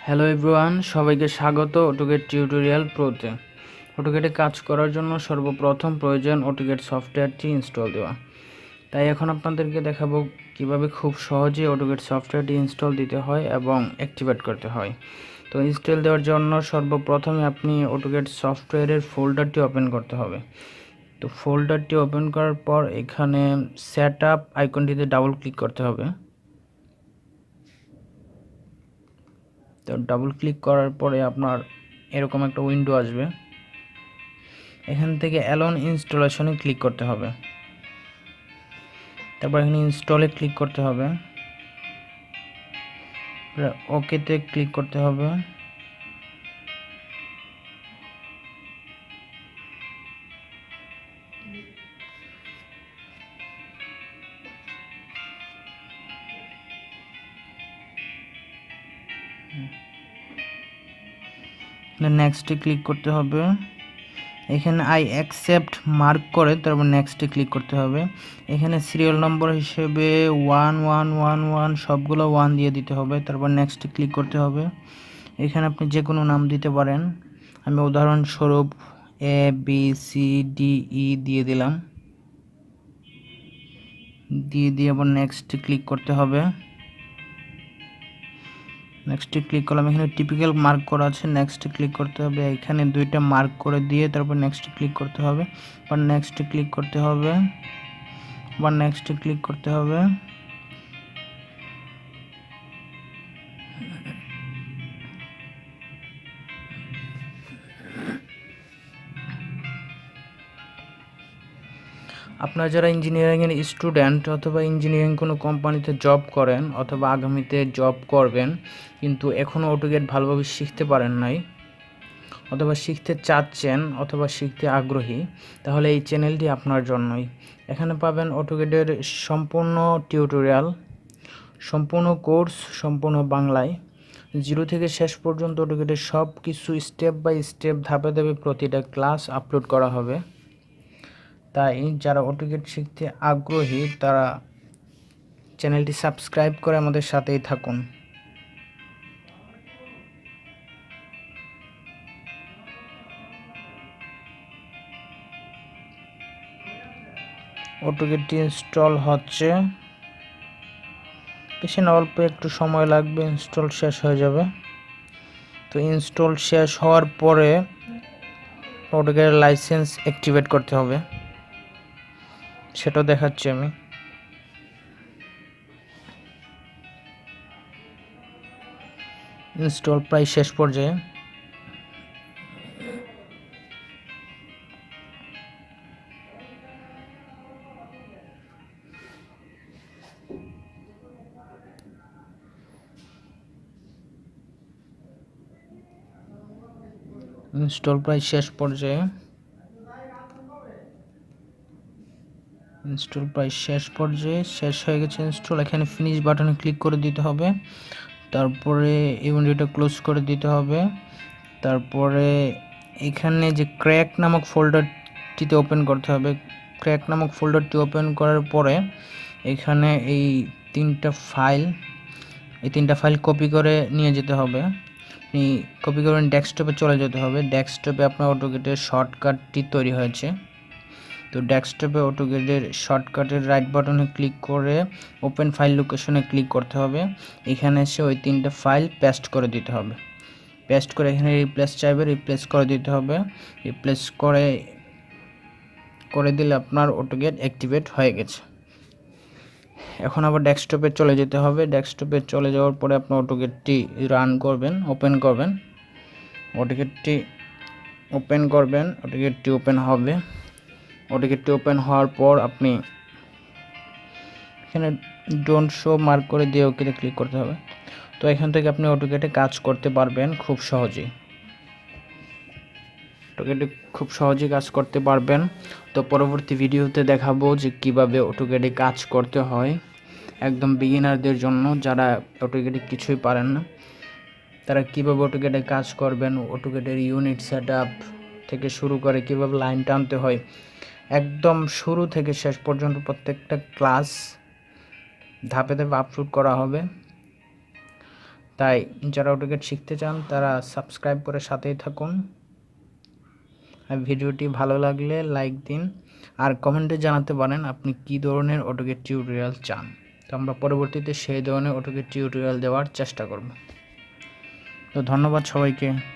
Hello everyone, সবাইকে স্বাগত AutoCAD tutorial প্রোতে। অটোক্যাডে কাজ করার জন্য সর্বপ্রথম প্রয়োজন অটোক্যাড সফটওয়্যারটি ইনস্টল দেওয়া। তাই এখন আপনাদেরকে দেখাবো কিভাবে খুব সহজে অটোক্যাড সফটওয়্যারটি ইনস্টল দিতে হয় এবং অ্যাক্টিভেট করতে হয়। তো ইনস্টল দেওয়ার জন্য সর্বপ্রথমে আপনি অটোক্যাড সফটওয়্যারের ফোল্ডারটি ওপেন করতে হবে। তো ফোল্ডারটি ওপেন করার পর এখানে সেট আপ আইকনটিতে ডাবল ক্লিক করতে হবে। তো ডাবল ক্লিক করার পরে আপনার এরকম একটা উইন্ডো আসবে। এখান থেকে অ্যালোন ইনস্টলেশনে ক্লিক করতে হবে। তারপর এখানে ইনস্টলে ক্লিক করতে হবে, ওকেতে ক্লিক করতে হবে। নেক্সটে ক্লিক করতে হবে। এখানে আই অ্যাকসেপ্ট মার্ক করে তারপর নেক্সটে ক্লিক করতে হবে। এখানে সিরিয়াল নম্বর হিসেবে 1111 সবগুলো 1 দিয়ে দিতে হবে। তারপর নেক্সটে ক্লিক করতে হবে। এখানে আপনি যে কোনো নাম দিতে পারেন। আমি উদাহরণস্বরূপ ABCDE দিয়ে দিলাম। দিয়ে আবার নেক্সটে ক্লিক করতে হবে। নেক্সটে ক্লিক করলাম। এখানে টিপিক্যাল মার্ক করা আছে, নেক্সটে ক্লিক করতে হবে। এখানে দুইটা মার্ক করে দিয়ে তারপর নেক্সটে ক্লিক করতে হবে, আবার নেক্সটে ক্লিক করতে হবে, আবার নেক্সটে ক্লিক করতে হবে। আপনারা যারা ইঞ্জিনিয়ারিংয়ের স্টুডেন্ট অথবা ইঞ্জিনিয়ারিং কোনো কোম্পানিতে জব করেন অথবা আগামীতে জব করবেন কিন্তু এখনও অটোক্যাড ভালোভাবে শিখতে পারেন নাই অথবা শিখতে চাচ্ছেন অথবা শিখতে আগ্রহী, তাহলে এই চ্যানেলটি আপনার জন্যই। এখানে পাবেন অটোক্যাডের সম্পূর্ণ টিউটোরিয়াল, সম্পূর্ণ কোর্স, সম্পূর্ণ বাংলায়, 0 থেকে শেষ পর্যন্ত অটোক্যাডের সব কিছু স্টেপ বাই স্টেপ ধাপে ধাপে প্রতিটা ক্লাস আপলোড করা হবে। তাই যারা অটোক্যাড শিখতে আগ্রহী তারা চ্যানেলটি সাবস্ক্রাইব করে আমাদের সাথেই থাকুন। অটোক্যাডটি ইনস্টল হচ্ছে, বেশি না অল্প একটু সময় লাগবে, ইনস্টল শেষ হয়ে যাবে। তো ইনস্টল শেষ হওয়ার পরে অটোক্যাডের লাইসেন্স অ্যাক্টিভেট করতে হবে, সেটাও দেখাচ্ছি আমি। ইনস্টল প্রায় শেষ পর্যায়ে। ইনস্টল প্রায় শেষ পর্যায়ে। শেষ হয়ে গেছে ইনস্টল। এখানে ফিনিশ বাটনে ক্লিক করে দিতে হবে। তারপরে এই উইন্ডোটা ক্লোজ করে দিতে হবে। তারপরে এখানে যে ক্র্যাক নামক ফোল্ডারটিতে ওপেন করতে হবে। ক্র্যাক নামক ফোল্ডারটি ওপেন করার পরে এখানে এই তিনটা ফাইল কপি করে নিয়ে যেতে হবে। আপনি কপি করে ডেস্কটপে চলে যেতে হবে। ডেস্কটপে আপনার অটোক্যাডের শর্টকাটটি তৈরি হয়েছে। তো ডেস্কটপে অটোক্যাডের শর্টকাটের রাইট বাটনে ক্লিক করে ওপেন ফাইল লোকেশনে ক্লিক করতে হবে। এখানে এসে ওই তিনটা ফাইল পেস্ট করে দিতে হবে। পেস্ট করে এখানে রিপ্লেস চাইবে, রিপ্লেস করে দিতে হবে। রিপ্লেস করে দিলে আপনার অটোক্যাড অ্যাক্টিভেট হয়ে গেছে। এখন আবার ডেস্কটপে চলে যেতে হবে। ডেস্কটপে চলে যাওয়ার পরে আপনার অটোক্যাডটি রান করবেন, ওপেন করবেন। অটোক্যাডটি ওপেন হবে। অটোক্যাডটি ওপেন হওয়ার পর আপনি এখানে ডোন্ট শো মার্ক করে দিয়ে ওকেতে ক্লিক করতে হবে। তো এখান থেকে আপনি অটোক্যাডে কাজ করতে পারবেন খুব সহজেই। কাজ করতে পারবেন। তো পরবর্তী ভিডিওতে দেখাবো যে কিভাবে অটোক্যাডে কাজ করতে হয় একদম বিগিনারদের জন্য, যারা অটোক্যাডে কিছুই পারেন না তারা কিভাবে অটোক্যাডে কাজ করবেন। অটোক্যাডের ইউনিট সেটআপ থেকে শুরু করে কিভাবে লাইন টানতে হয়, একদম শুরু থেকে শেষ পর্যন্ত প্রত্যেকটা ক্লাস ধাপে ধাপে আপলোড করা হবে। তাই যারা অটোক্যাড শিখতে চান তারা সাবস্ক্রাইব করে সাথেই থাকুন। আর ভিডিওটি ভালো লাগলে লাইক দিন, আর কমেন্টে জানাতে পারেন আপনি কী ধরনের অটোক্যাড টিউটোরিয়াল চান। তো আমরা পরবর্তীতে সেই ধরনের অটোক্যাড টিউটোরিয়াল দেওয়ার চেষ্টা করব। তো ধন্যবাদ সবাইকে।